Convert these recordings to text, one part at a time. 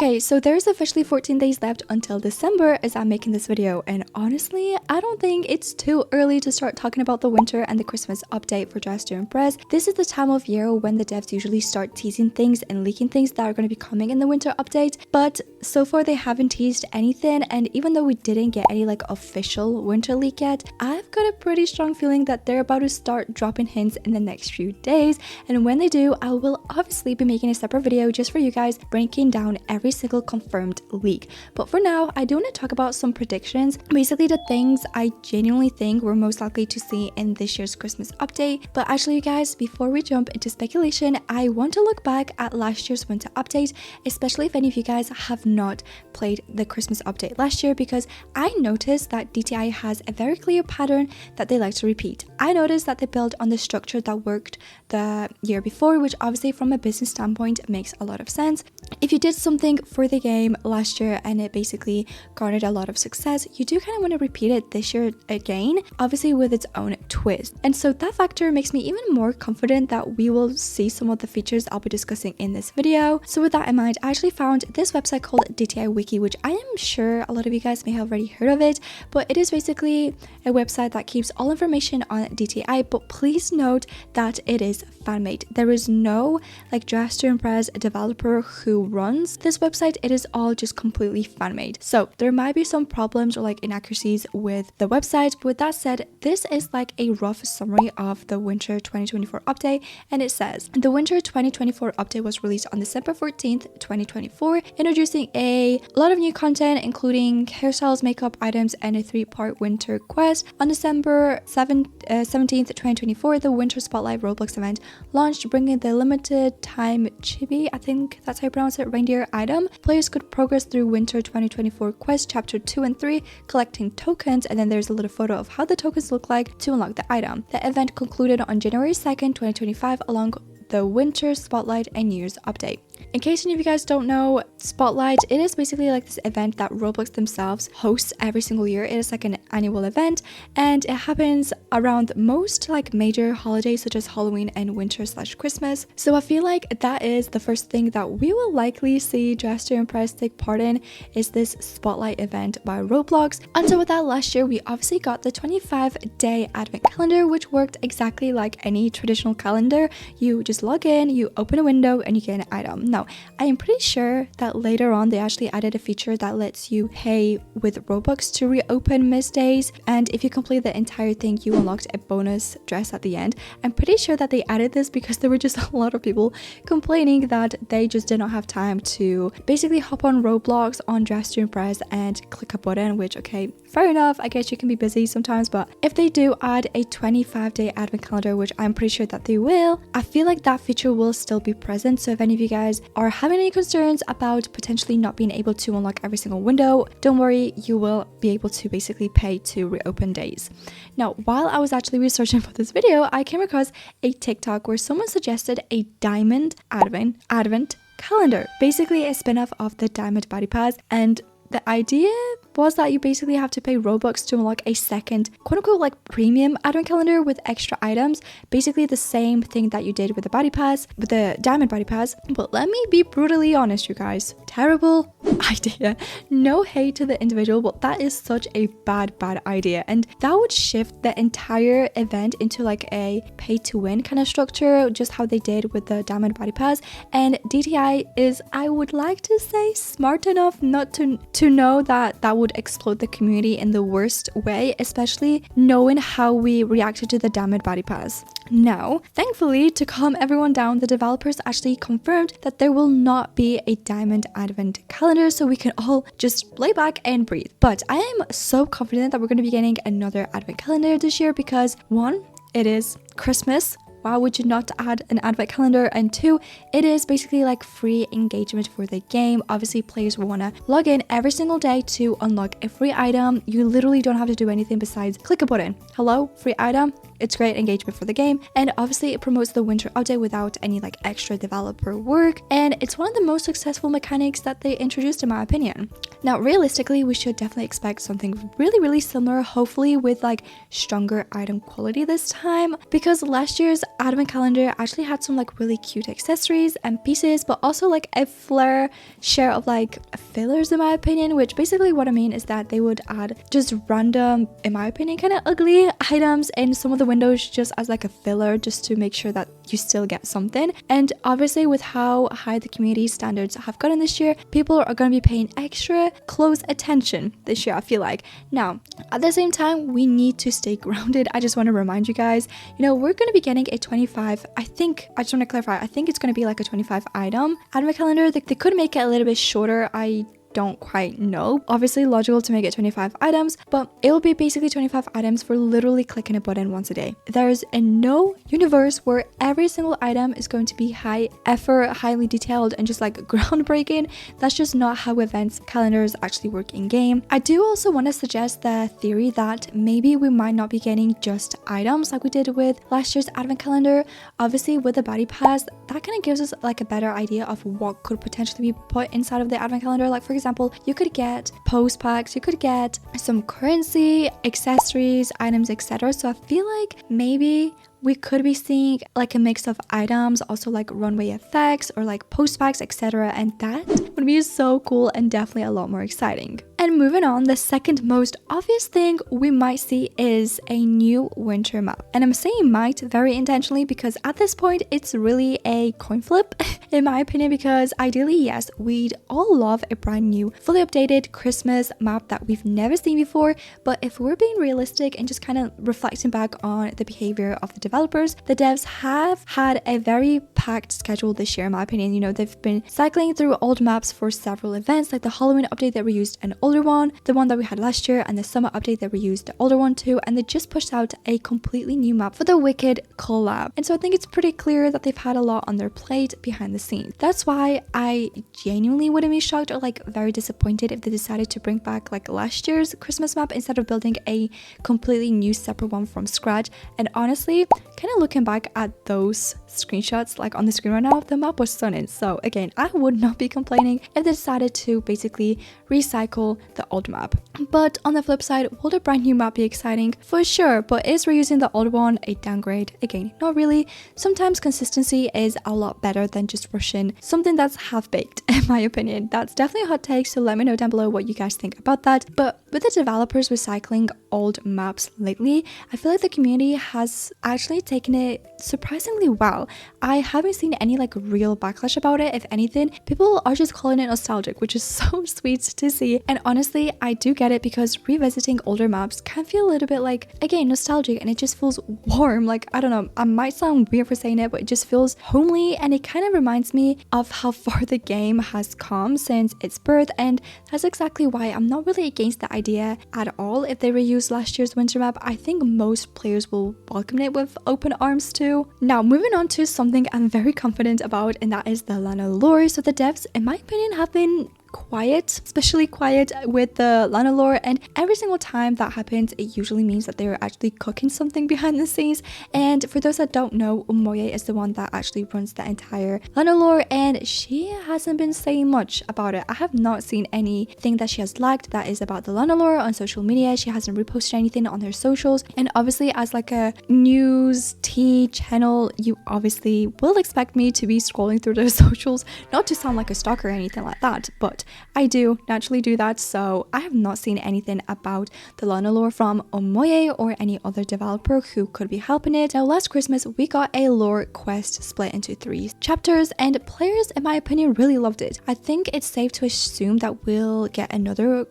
Okay, so there's officially 14 days left until December as I'm making this video, and honestly, I don't think it's too early to start talking about the winter and the Christmas update for Dress to Impress. This is the time of year when the devs usually start teasing things and leaking things that are going to be coming in the winter update, but so far they haven't teased anything, and even though we didn't get any like official winter leak yet, I've got a pretty strong feeling that they're about to start dropping hints in the next few days, and when they do, I will obviously be making a separate video just for you guys, breaking down every single confirmed leak. But for now, I do want to talk about some predictions, basically the things I genuinely think we're most likely to see in this year's Christmas update. But actually, you guys, before we jump into speculation, I want to look back at last year's winter update, especially if any of you guys have not played the Christmas update last year, because I noticed that DTI has a very clear pattern that they like to repeat. I noticed that they built on the structure that worked the year before, which obviously from a business standpoint makes a lot of sense. If you did something for the game last year and it basically garnered a lot of success, you do kind of want to repeat it this year again, obviously with its own twist. And so that factor makes me even more confident that we will see some of the features I'll be discussing in this video. So with that in mind, I actually found this website called DTI Wiki, which I am sure a lot of you guys may have already heard of it, but it is basically a website that keeps all information on DTI, but please note that it is fan-made. There is no like Dress to Impress developer who runs this website. It is all just completely fan-made. So there might be some problems or like inaccuracies with the website, but with that said, this is like a rough summary of the winter 2024 update, and it says the winter 2024 update was released on December 14th 2024, introducing a lot of new content including hairstyles, makeup items, and a 3-part winter quest. On December 17th 2024, the winter spotlight Roblox event launched, bringing the limited time chibi, I think that's how you pronounce it, reindeer item. Players could progress through winter 2024 quest chapter 2 and 3, collecting tokens, and then there's a little photo of how the tokens look like to unlock the item. The event concluded on January 2nd 2025 along the winter spotlight and New Year's update. In case any of you guys don't know, Spotlight, it is basically like this event that Roblox themselves hosts every single year. It is like an annual event, and it happens around most like major holidays such as Halloween and winter/Christmas. So I feel like that is the first thing that we will likely see Dress to Impress take part in, is this Spotlight event by Roblox. And so with that, last year we obviously got the 25-day advent calendar, which worked exactly like any traditional calendar. You just log in, you open a window, and you get an item. Now, I am pretty sure that later on they actually added a feature that lets you pay with Robux to reopen missed days, and if you complete the entire thing, you unlocked a bonus dress at the end. I'm pretty sure that they added this because there were just a lot of people complaining that they just did not have time to basically hop on Roblox on Dress to Impress and click a button, which, okay, fair enough, I guess you can be busy sometimes, but if they do add a 25-day advent calendar, which I'm pretty sure that they will, I feel like that feature will still be present. So if any of you guys are having any concerns about potentially not being able to unlock every single window, don't worry, you will be able to basically pay to reopen days. Now, while I was actually researching for this video, I came across a TikTok where someone suggested a Diamond Advent calendar, basically a spin-off of the Diamond Baddie Pass, and the idea was that you basically have to pay Robux to unlock a second quote-unquote like premium advent calendar with extra items, basically the same thing that you did with the Baddie Pass, with the Diamond Baddie Pass. But let me be brutally honest, you guys, terrible idea. No hate to the individual, but that is such a bad idea, and that would shift the entire event into like a pay to win kind of structure, just how they did with the Diamond Baddie Pass. And DTI is, I would like to say, smart enough not to know that that would explode the community in the worst way, especially knowing how we reacted to the Diamond Baddie Pass. Now, thankfully, to calm everyone down, the developers actually confirmed that there will not be a Diamond Advent calendar, so we can all just lay back and breathe. But I am so confident that we're going to be getting another Advent calendar this year because, one, it is Christmas. Why would you not add an advent calendar? And two, it is basically like free engagement for the game. Obviously, players will want to log in every single day to unlock a free item. You literally don't have to do anything besides click a button. Hello, free item. It's great engagement for the game, and obviously it promotes the winter update without any like extra developer work, and it's one of the most successful mechanics that they introduced in my opinion. Now realistically, we should definitely expect something really similar, hopefully with like stronger item quality this time, because last year's advent calendar actually had some like really cute accessories and pieces, but also like a fair share of like fillers in my opinion, which basically what I mean is that they would add just random, in my opinion, kind of ugly items in some of the windows just as like a filler, just to make sure that you still get something. And obviously with how high the community standards have gotten this year, people are going to be paying extra close attention this year, I feel like. Now at the same time, we need to stay grounded. I just want to remind you guys, you know, we're going to be getting a 25, I just want to clarify, I think it's going to be like a 25 item advent calendar. They could make it a little bit shorter, I don't quite know. Obviously logical to make it 25 items, but it will be basically 25 items for literally clicking a button once a day. There's no universe where every single item is going to be high effort, highly detailed, and just like groundbreaking. That's just not how events calendars actually work in game. I do also want to suggest the theory that maybe we might not be getting just items like we did with last year's advent calendar. Obviously with the baddie pass, that kind of gives us like a better idea of what could potentially be put inside of the advent calendar. Like for example, you could get post packs, you could get some currency, accessories, items, etc. So I feel like maybe we could be seeing like a mix of items, also like runway effects or like post packs, etc. And that would be so cool and definitely a lot more exciting. And moving on, the second most obvious thing we might see is a new winter map. And I'm saying might very intentionally because at this point it's really a coin flip in my opinion, because ideally, yes, we'd all love a brand new, fully updated Christmas map that we've never seen before. But if we're being realistic and just kind of reflecting back on the behavior of the developers, the devs have had a very packed schedule this year in my opinion. You know, they've been cycling through old maps for several events, like the Halloween update that reused an older one, the one that we had last year, and the summer update that reused the older one too, and they just pushed out a completely new map for the Wicked collab. And so I think it's pretty clear that they've had a lot on their plate behind the scenes. That's why I genuinely wouldn't be shocked or like very disappointed if they decided to bring back like last year's Christmas map instead of building a completely new separate one from scratch. And honestly, kind of looking back at those screenshots like on the screen right now, the map was stunning. So again, I would not be complaining if they decided to basically recycle the old map. But on the flip side, will the brand new map be exciting? For sure, but is reusing the old one a downgrade? Again, not really. Sometimes consistency is a lot better than just rushing something that's half-baked, in my opinion. That's definitely a hot take, so let me know down below what you guys think about that. But with the developers recycling old maps lately, I feel like the community has actually taken it surprisingly well. I haven't seen any like real backlash about it. If anything, people are just calling it nostalgic, which is so sweet to see. And honestly, I do get it because revisiting older maps can feel a little bit like, again, nostalgic, and it just feels warm. Like, I don't know, I might sound weird for saying it, but it just feels homely, and it kind of reminds me of how far the game has come since its birth. And that's exactly why I'm not really against the idea at all if they reuse last year's winter map. I think most players will welcome it with open arms too. Now moving on to something I'm very confident about, and that is the Lana lore. So the devs, in my opinion, have been quiet, especially quiet with the Lana lore, and every single time that happens, it usually means that they're actually cooking something behind the scenes. And for those that don't know, Umoye is the one that actually runs the entire Lana lore, and she hasn't been saying much about it. I have not seen anything that she has liked that is about the Lana lore on social media. She hasn't reposted anything on her socials, and obviously as like a news tea channel, you obviously will expect me to be scrolling through their socials, not to sound like a stalker or anything like that, but I do naturally do that. So I have not seen anything about the Lana lore from Umoye or any other developer who could be helping it. Now last Christmas we got a lore quest split into 3 chapters, and players, in my opinion, really loved it. I think it's safe to assume that we'll get another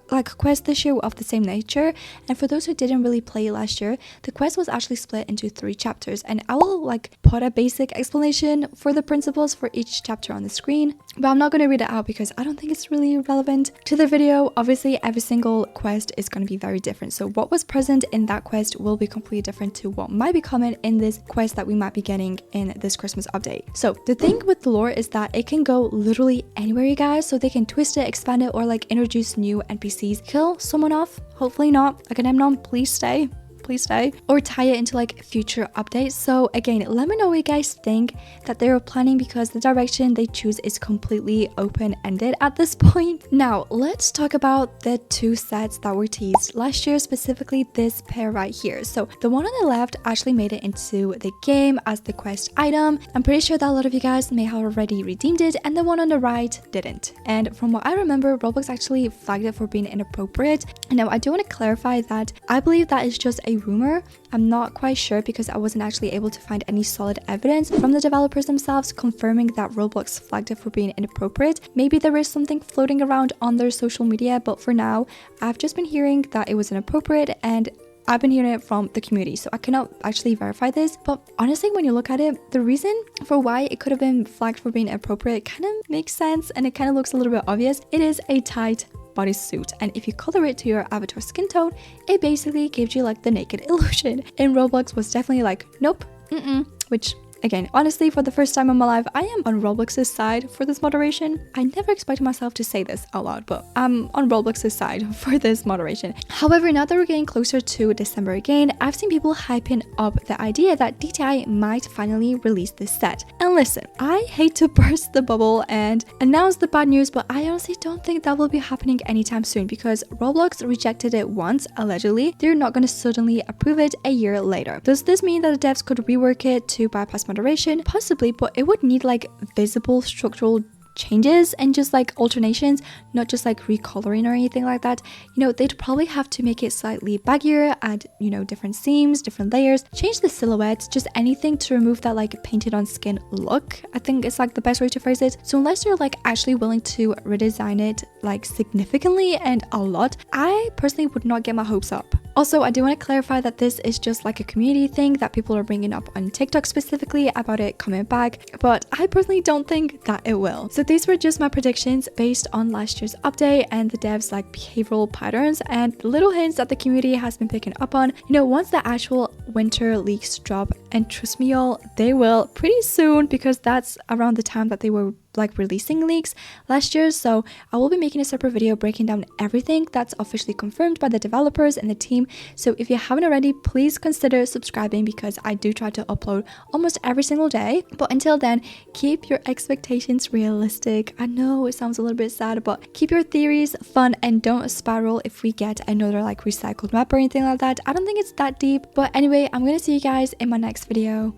like quest this year of the same nature. And for those who didn't really play last year, the quest was actually split into 3 chapters, and I will like put a basic explanation for the principles for each chapter on the screen, but I'm not going to read it out because I don't think it's really relevant to the video. Obviously every single quest is going to be very different, so what was present in that quest will be completely different to what might be coming in this quest that we might be getting in this Christmas update. So the thing with the lore is that it can go literally anywhere, you guys. So they can twist it, expand it, or like introduce new NPCs, kill someone off, hopefully not. Agamemnon, please stay. please stay, or tie it into like future updates. So again, let me know what you guys think that they're planning, because the direction they choose is completely open-ended at this point. Now let's talk about the two sets that were teased last year, specifically this pair right here. So the one on the left actually made it into the game as the quest item. I'm pretty sure that a lot of you guys may have already redeemed it, and the one on the right didn't. And from what I remember, Roblox actually flagged it for being inappropriate. Now I do want to clarify that I believe that is just a rumor. I'm not quite sure because I wasn't actually able to find any solid evidence from the developers themselves confirming that Roblox flagged it for being inappropriate. Maybe there is something floating around on their social media, but for now I've just been hearing that it was inappropriate, and I've been hearing it from the community, so I cannot actually verify this. But honestly, when you look at it, the reason for why it could have been flagged for being inappropriate kind of makes sense, and it kind of looks a little bit obvious. It is a tight bodysuit, and if you color it to your avatar skin tone, it basically gives you like the naked illusion. And Roblox was definitely like, nope, which again, honestly, for the first time in my life, I am on Roblox's side for this moderation. I never expected myself to say this out loud, but I'm on Roblox's side for this moderation. However, now that we're getting closer to December again, I've seen people hyping up the idea that DTI might finally release this set. And listen, I hate to burst the bubble and announce the bad news, but I honestly don't think that will be happening anytime soon, because Roblox rejected it once, allegedly. They're not going to suddenly approve it a year later. Does this mean that the devs could rework it to bypass moderation? Possibly, but it would need like visible structural changes and just like alternations, not just like recoloring or anything like that. You know, they'd probably have to make it slightly baggier, add, you know, different seams, different layers, change the silhouette, just anything to remove that like painted on skin look. I think it's like the best way to phrase it. So unless you're like actually willing to redesign it like significantly and a lot, I personally would not get my hopes up. Also, I do want to clarify that this is just like a community thing that people are bringing up on TikTok specifically about it coming back, but I personally don't think that it will. So these were just my predictions based on last year's update and the devs like behavioral patterns and little hints that the community has been picking up on. You know, once the actual winter leaks drop, and trust me y'all, they will pretty soon, because that's around the time that they were like releasing leaks last year. So I will be making a separate video breaking down everything that's officially confirmed by the developers and the team. So if you haven't already, please consider subscribing, because I do try to upload almost every single day. But until then, keep your expectations realistic. I know it sounds a little bit sad, but keep your theories fun and don't spiral if we get another like recycled map or anything like that. I don't think it's that deep. But anyway, I'm gonna see you guys in my next video.